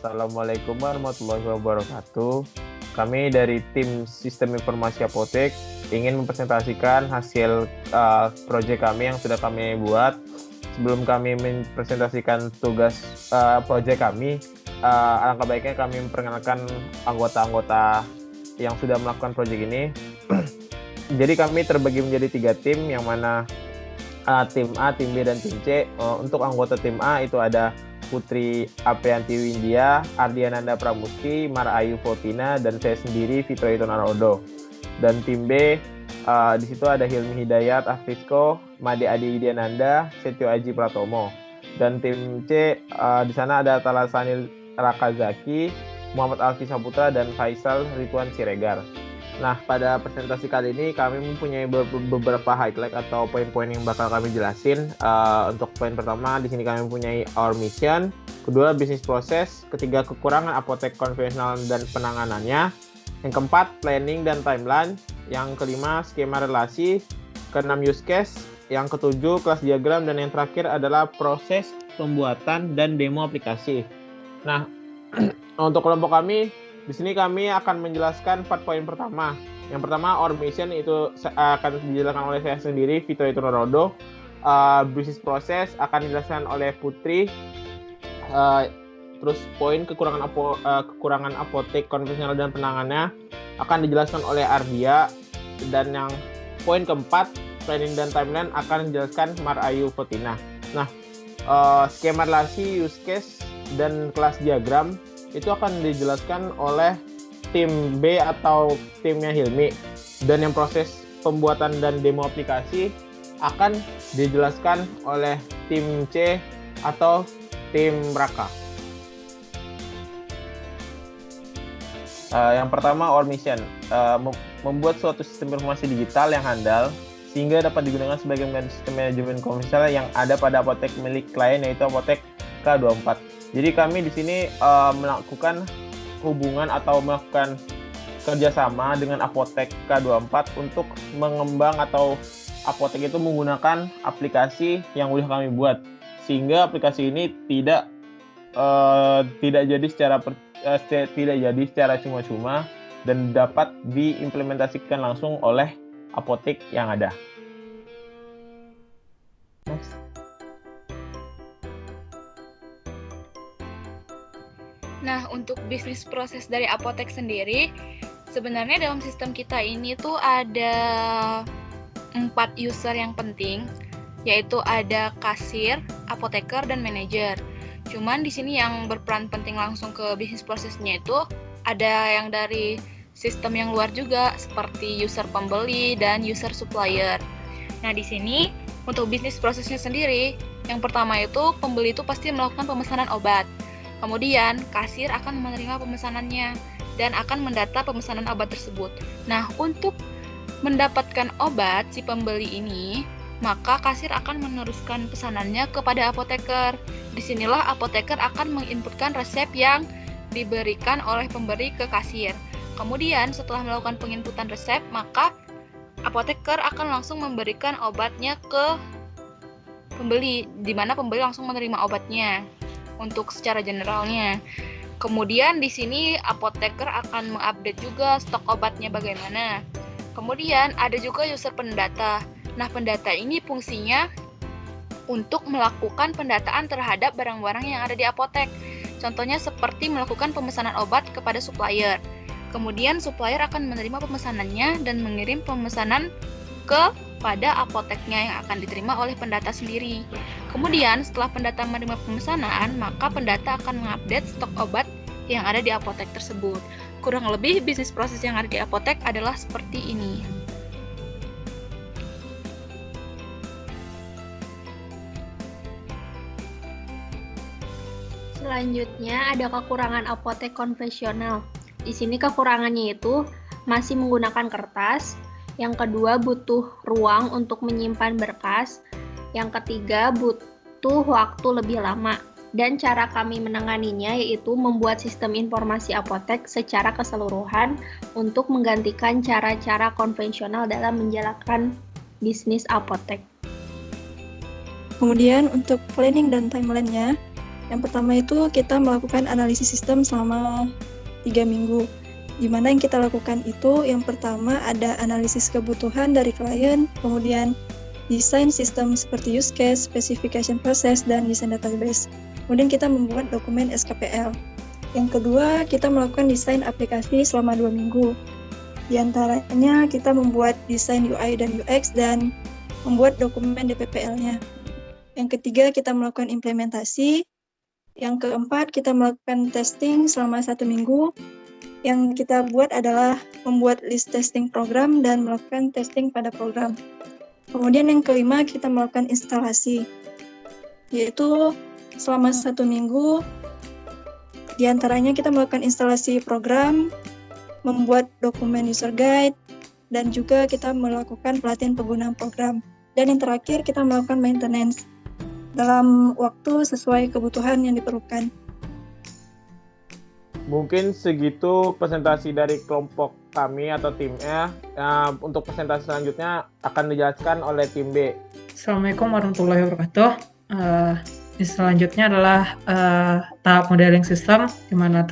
Assalamualaikum warahmatullahi wabarakatuh. Kami dari tim Sistem Informasi Apotek ingin mempresentasikan hasil proyek kami yang sudah kami buat. Sebelum kami mempresentasikan tugas proyek kami, alangkah baiknya kami memperkenalkan anggota-anggota yang sudah melakukan proyek ini. Jadi kami terbagi menjadi 3 tim, yang mana tim A, tim B, dan tim C. Untuk anggota tim A itu ada Putri Aprianti Windia, Ardiananda Pramusti, Mar Ayu Fotina, dan saya sendiri Fitro Ito Narodo. Dan tim B di situ ada Hilmi Hidayat Afisco, Made Adi Widiananda, Setio Aji Pratomo. Dan tim C di sana ada Talasanil Rakazaki, Muhammad Alfi Saputra, dan Faisal Ridwan Siregar. Nah, pada presentasi kali ini kami mempunyai beberapa highlight atau poin-poin yang bakal kami jelasin. Untuk poin pertama, di sini kami mempunyai our mission. Kedua, bisnis proses. Ketiga, kekurangan apotek konvensional dan penanganannya. Yang keempat, planning dan timeline. Yang kelima, skema relasi. Keenam, use case. Yang ketujuh, kelas diagram. Dan yang terakhir adalah proses pembuatan dan demo aplikasi. Nah, untuk kelompok kami, di sini kami akan menjelaskan 4 poin pertama. Yang pertama, our mission, itu akan dijelaskan oleh saya sendiri, Fitro Ito Narodo. Bisnis proses akan dijelaskan oleh Putri. Terus poin kekurangan apotek konvensional dan penanganannya akan dijelaskan oleh Ardia. Dan yang poin keempat, planning dan timeline, akan dijelaskan Mar Ayu Fotina. Nah, skema relasi, use case, dan kelas diagram itu akan dijelaskan oleh tim B atau timnya Hilmi. Dan yang proses pembuatan dan demo aplikasi akan dijelaskan oleh tim C atau tim Raka. Yang pertama, our mission, membuat suatu sistem informasi digital yang handal sehingga dapat digunakan sebagai sistem manajemen konvensional yang ada pada apotek milik klien, yaitu apotek K24. Jadi kami di sini melakukan hubungan atau melakukan kerjasama dengan apotek K24 untuk mengembang atau apotek itu menggunakan aplikasi yang udah kami buat, sehingga aplikasi ini tidak jadi secara cuma-cuma dan dapat diimplementasikan langsung oleh apotek yang ada. Next. Nah, untuk bisnis proses dari apotek sendiri, sebenarnya dalam sistem kita ini tuh ada 4 user yang penting, yaitu ada kasir, apoteker, dan manajer. Cuman di sini yang berperan penting langsung ke bisnis prosesnya itu ada yang dari sistem yang luar juga, seperti user pembeli dan user supplier. Nah, di sini untuk bisnis prosesnya sendiri, yang pertama itu pembeli itu pasti melakukan pemesanan obat. Kemudian, kasir akan menerima pemesanannya dan akan mendata pemesanan obat tersebut. Nah, untuk mendapatkan obat si pembeli ini, maka kasir akan meneruskan pesanannya kepada apoteker. Disinilah apoteker akan menginputkan resep yang diberikan oleh pemberi ke kasir. Kemudian, setelah melakukan penginputan resep, maka apoteker akan langsung memberikan obatnya ke pembeli, di mana pembeli langsung menerima obatnya. Untuk secara generalnya. Kemudian di sini apoteker akan mengupdate juga stok obatnya bagaimana. Kemudian ada juga user pendata. Nah, pendata ini fungsinya untuk melakukan pendataan terhadap barang-barang yang ada di apotek. Contohnya seperti melakukan pemesanan obat kepada supplier. Kemudian supplier akan menerima pemesanannya dan mengirim pemesanan kepada apoteknya yang akan diterima oleh pendata sendiri. Kemudian setelah pendata menerima pemesanan, maka pendata akan mengupdate stok obat yang ada di apotek tersebut. Kurang lebih bisnis proses yang ada di apotek adalah seperti ini. Selanjutnya ada kekurangan apotek konvensional. Di sini kekurangannya itu masih menggunakan kertas. Yang kedua, butuh ruang untuk menyimpan berkas. Yang ketiga, butuh waktu lebih lama. Dan cara kami menanganinya yaitu membuat sistem informasi apotek secara keseluruhan untuk menggantikan cara-cara konvensional dalam menjalankan bisnis apotek. Kemudian untuk planning dan timeline-nya, Yang pertama itu kita melakukan analisis sistem selama 3 minggu. Di mana yang kita lakukan itu, yang pertama ada analisis kebutuhan dari klien, kemudian desain sistem seperti use case, specification process, dan desain database. Kemudian kita membuat dokumen SKPL. Yang kedua, kita melakukan desain aplikasi selama 2 minggu. Di antaranya kita membuat desain UI dan UX dan membuat dokumen DPPL-nya. Yang ketiga, kita melakukan implementasi. Yang keempat, kita melakukan testing selama 1 minggu. Yang kita buat adalah membuat list testing program dan melakukan testing pada program. Kemudian yang kelima, kita melakukan instalasi, yaitu selama 1 minggu. Di antaranya kita melakukan instalasi program, membuat dokumen user guide, dan juga kita melakukan pelatihan penggunaan program. Dan yang terakhir, kita melakukan maintenance dalam waktu sesuai kebutuhan yang diperlukan. Mungkin segitu presentasi dari kelompok kami atau timnya. Untuk presentasi selanjutnya akan dijelaskan oleh tim B. Assalamualaikum warahmatullahi wabarakatuh. Selanjutnya adalah tahap modeling sistem, di mana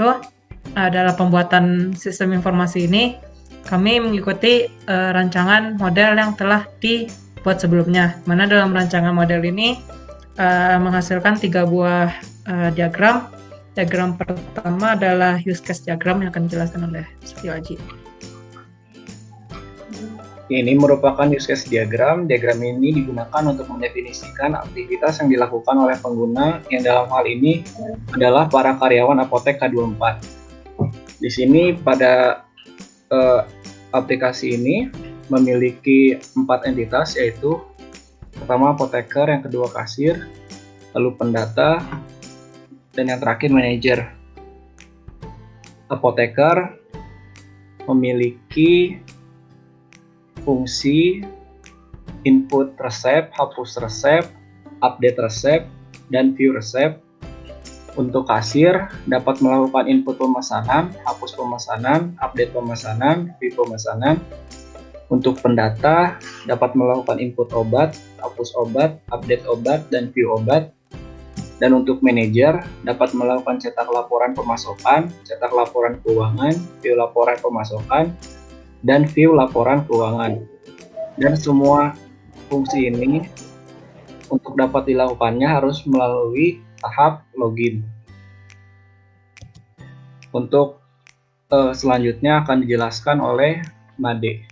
adalah pembuatan sistem informasi ini. Kami mengikuti rancangan model yang telah dibuat sebelumnya, mana dalam rancangan model ini menghasilkan 3 buah diagram. Diagram pertama adalah use case diagram yang akan dijelaskan oleh Satyo Aji. Ini merupakan use case diagram. Diagram ini digunakan untuk mendefinisikan aktivitas yang dilakukan oleh pengguna yang dalam hal ini adalah para karyawan apotek K24. Di sini pada aplikasi ini memiliki 4 entitas, yaitu pertama apoteker, yang kedua kasir, lalu pendata, dan yang terakhir manajer. Apoteker memiliki fungsi input resep, hapus resep, update resep, dan view resep. Untuk kasir dapat melakukan input pemesanan, hapus pemesanan, update pemesanan, view pemesanan. Untuk pendata dapat melakukan input obat, hapus obat, update obat, dan view obat. Dan untuk manajer dapat melakukan cetak laporan pemasokan, cetak laporan keuangan, view laporan pemasokan, dan view laporan keuangan. Dan semua fungsi ini untuk dapat dilakukannya harus melalui tahap login. Untuk selanjutnya akan dijelaskan oleh Made.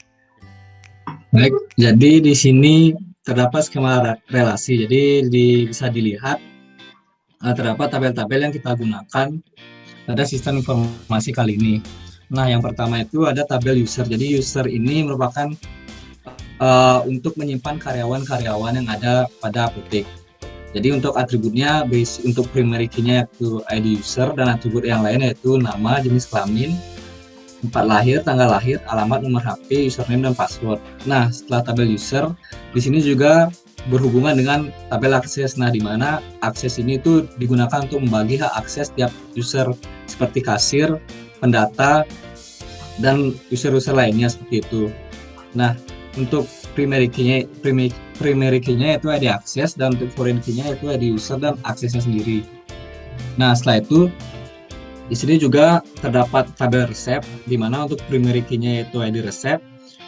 Baik, jadi di sini terdapat skema relasi. Jadi bisa dilihat terdapat tabel-tabel yang kita gunakan pada sistem informasi kali ini. Nah, yang pertama itu ada tabel user. Jadi user ini merupakan untuk menyimpan karyawan-karyawan yang ada pada apotek. Jadi untuk atributnya, untuk primary key-nya yaitu ID user, dan atribut yang lain yaitu nama, jenis kelamin, tempat lahir, tanggal lahir, alamat, nomor HP, username, dan password. Nah, setelah tabel user, di sini juga berhubungan dengan tabel akses. Nah, di mana akses ini itu digunakan untuk membagi hak akses tiap user seperti kasir, pendata, dan user-user lainnya seperti itu. Nah, untuk primary key-nya itu ID akses, dan untuk foreign key-nya itu ID user dan aksesnya sendiri. Nah, setelah itu di sini juga terdapat tabel resep, di mana untuk primary key-nya yaitu ID resep,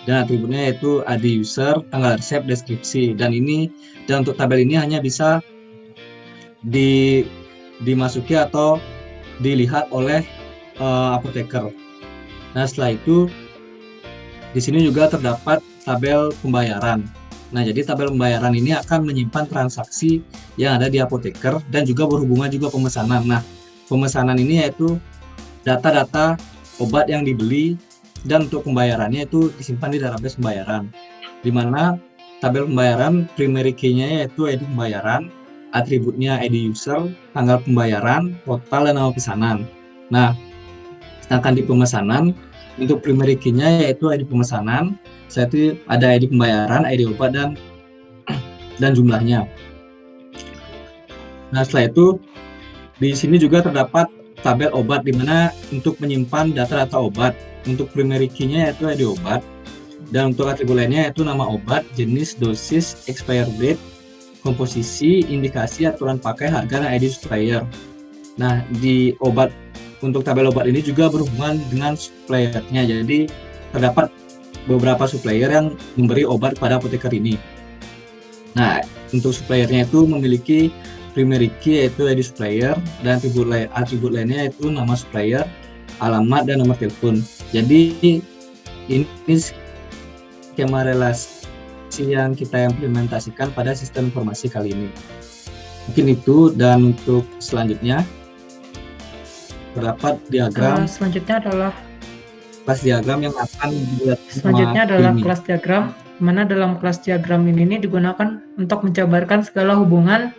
dan atributnya yaitu ID user, tanggal resep, deskripsi. Dan untuk tabel ini hanya bisa dimasuki atau dilihat oleh apoteker. Nah, setelah itu di sini juga terdapat tabel pembayaran. Nah, jadi tabel pembayaran ini akan menyimpan transaksi yang ada di apoteker dan juga berhubungan juga pemesanan. Nah, pemesanan ini yaitu data-data obat yang dibeli, dan untuk pembayarannya itu disimpan di database pembayaran, di mana tabel pembayaran primary key-nya yaitu ID pembayaran, atributnya ID user, tanggal pembayaran, total, dan nama pesanan. Nah, sedangkan di pemesanan untuk primary key-nya yaitu ID pemesanan, setelah itu ada ID pembayaran, ID obat, dan jumlahnya. Nah, setelah itu di sini juga terdapat tabel obat, di mana untuk menyimpan data-data obat. Untuk primary key-nya yaitu ID obat, dan untuk atribut lainnya yaitu nama obat, jenis, dosis, expire date, komposisi, indikasi, aturan pakai, harga, dan ID supplier. Nah, di obat, untuk tabel obat ini juga berhubungan dengan suppliernya. Jadi terdapat beberapa supplier yang memberi obat pada apoteker ini. Nah, untuk suppliernya itu memiliki primary key yaitu ID supplier, dan atribut lainnya yaitu nama supplier, alamat, dan nomor telepon. Jadi ini skema relasi yang kita implementasikan pada sistem informasi kali ini. Mungkin itu, dan untuk selanjutnya terdapat diagram. Selanjutnya adalah kelas diagram yang akan dibuat. Selanjutnya adalah kelas diagram, mana dalam kelas diagram ini digunakan untuk menjabarkan segala hubungan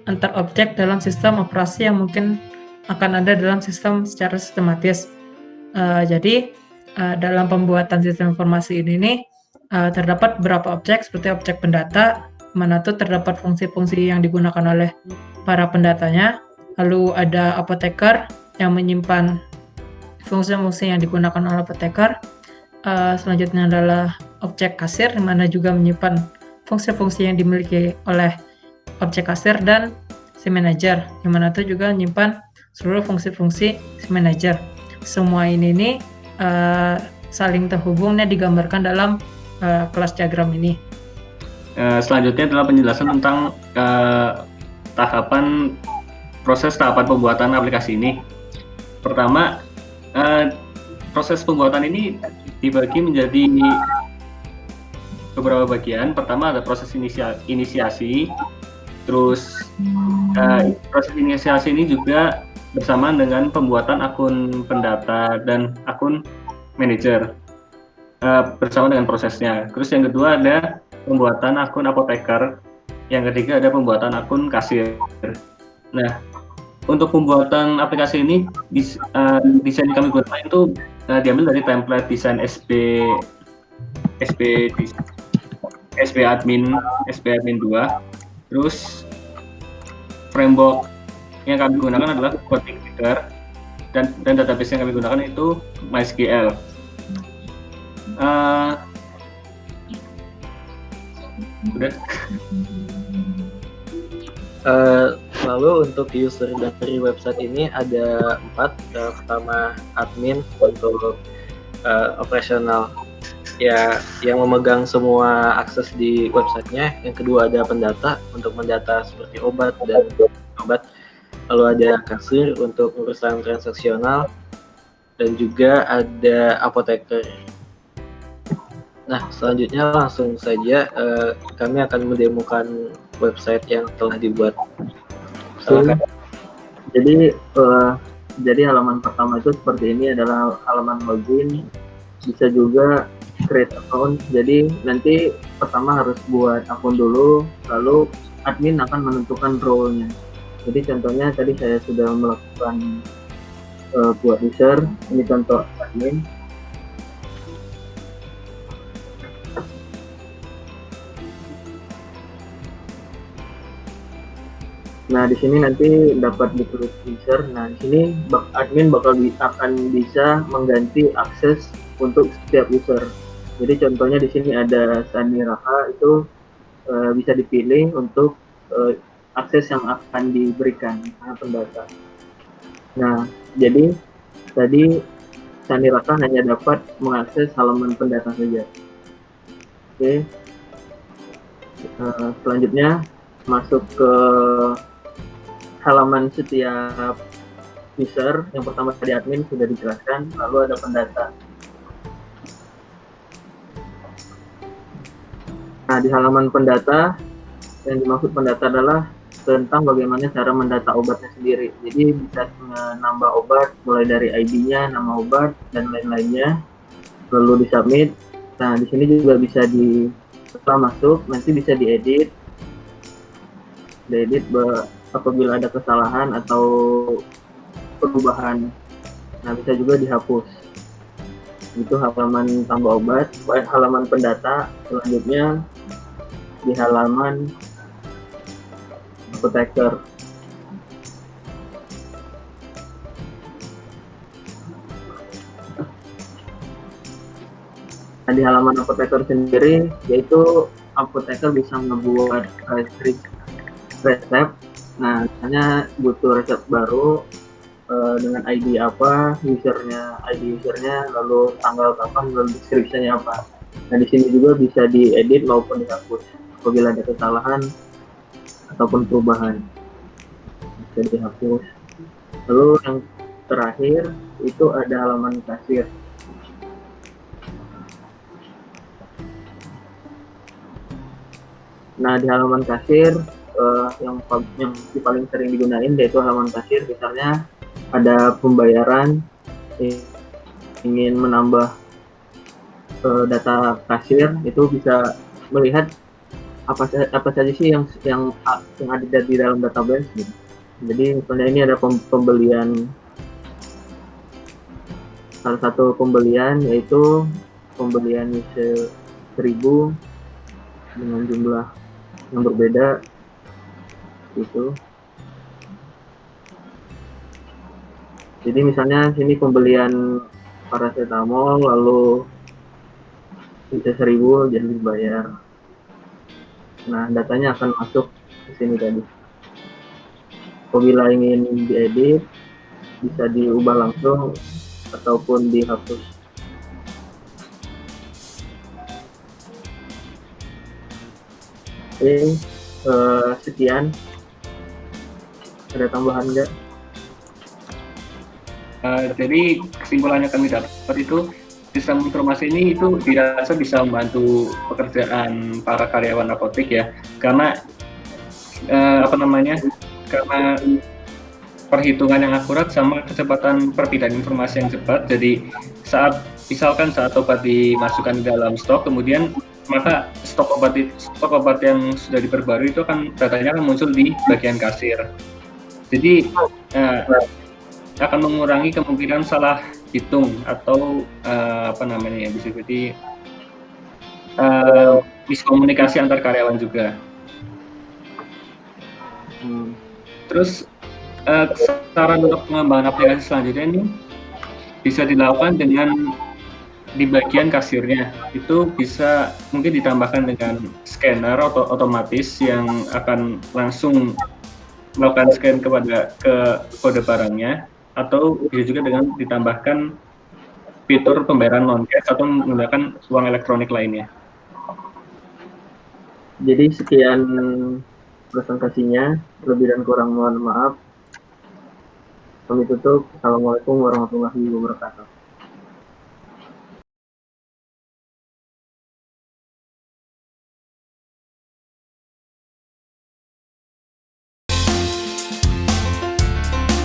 antar objek dalam sistem operasi yang mungkin akan ada dalam sistem secara sistematis. Jadi dalam pembuatan sistem informasi ini terdapat beberapa objek seperti objek pendata, mana tuh terdapat fungsi-fungsi yang digunakan oleh para pendatanya. Lalu ada apoteker yang menyimpan fungsi-fungsi yang digunakan oleh apoteker. Selanjutnya adalah objek kasir, di mana juga menyimpan fungsi-fungsi yang dimiliki oleh objek kasir, dan si manager, yang mana itu juga menyimpan seluruh fungsi-fungsi si manager. Semua ini saling terhubungnya digambarkan dalam kelas diagram ini. Selanjutnya adalah penjelasan tentang proses tahapan pembuatan aplikasi ini. Pertama, proses pembuatan ini dibagi menjadi beberapa bagian. Pertama ada proses inisiasi, terus proses inisiasi ini juga bersamaan dengan pembuatan akun pendata dan akun manager bersama dengan prosesnya. Terus yang kedua ada pembuatan akun apoteker, yang ketiga ada pembuatan akun kasir. Nah, untuk pembuatan aplikasi ini desain kami gunakan itu diambil dari template desain SP admin 2. Terus framework yang kami gunakan adalah Coding-Reader, dan database yang kami gunakan itu MySQL. Udah. Lalu untuk user dari website ini ada 4. Pertama admin untuk operasional, ya, yang memegang semua akses di websitenya. Yang kedua ada pendata untuk mendata seperti obat dan obat. Lalu ada kasir untuk urusan transaksional, dan juga ada apoteker. Nah, selanjutnya langsung saja kami akan mendemokan website yang telah dibuat. Jadi halaman pertama itu seperti ini, adalah halaman login. Bisa juga create account. Jadi nanti pertama harus buat akun dulu, lalu admin akan menentukan role-nya. Jadi contohnya tadi saya sudah melakukan buat user. Ini contoh admin. Nah, di sini nanti dapat ditulis user. Nah, di sini admin akan bisa mengganti akses untuk setiap user. Jadi contohnya di sini ada Sani Raka, itu bisa dipilih untuk akses yang akan diberikan pendata. Nah, jadi tadi Sani Raka hanya dapat mengakses halaman pendata saja. Oke. Selanjutnya masuk ke halaman setiap user. Yang pertama tadi admin sudah dijelaskan, lalu ada pendata. Nah, di halaman pendata, yang dimaksud pendata adalah tentang bagaimana cara mendata obatnya sendiri. Jadi bisa menambah obat mulai dari ID-nya, nama obat, dan lain-lainnya, lalu disubmit. Nah, di sini juga bisa setelah masuk nanti bisa diedit apabila ada kesalahan atau perubahan. Nah, bisa juga dihapus. Itu halaman tambah obat. Halaman pendata. Selanjutnya di halaman apoteker. Nah, di halaman apoteker sendiri, yaitu apoteker bisa membuat resep. Nah, misalnya butuh resep baru dengan ID apa, ID usernya, lalu tanggal kapan, lalu description-nya apa. Nah, di sini juga bisa diedit maupun dihapus apabila ada kesalahan ataupun perubahan, bisa dihapus. Lalu yang terakhir itu ada halaman kasir. Nah, di halaman kasir yang paling sering digunakan yaitu halaman kasir. Misalnya ada pembayaran, ingin menambah data kasir, itu bisa melihat apa saja sih yang ada di dalam database gitu. Jadi misalnya ini ada pembelian, salah satu pembelian yaitu pembelian 1.000 dengan jumlah yang berbeda gitu. Jadi misalnya sini pembelian paracetamol lalu bisa 1.000 jadi dibayar. Nah, datanya akan masuk ke sini tadi. Apabila ingin diedit, bisa diubah langsung ataupun dihapus. Oke, sekian. Ada tambahan nggak? Jadi kesimpulannya kami dapat itu sistem informasi ini itu dirasa bisa membantu pekerjaan para karyawan apotek ya, karena karena perhitungan yang akurat sama kecepatan perpindahan informasi yang cepat. Jadi misalkan saat obat dimasukkan ke dalam stok, kemudian maka stok obat yang sudah diperbarui itu datanya akan muncul di bagian kasir. Jadi akan mengurangi kemungkinan salah hitung atau bisa jadi miskomunikasi antar karyawan juga. Terus saran untuk pengembangan aplikasi selanjutnya ini bisa dilakukan dengan di bagian kasirnya itu bisa mungkin ditambahkan dengan scanner otomatis yang akan langsung melakukan scan ke kode barangnya, atau bisa juga dengan ditambahkan fitur pembayaran non-cash atau menggunakan uang elektronik lainnya. Jadi sekian presentasinya, lebih dan kurang mohon maaf. Kami tutup. Assalamualaikum warahmatullahi wabarakatuh.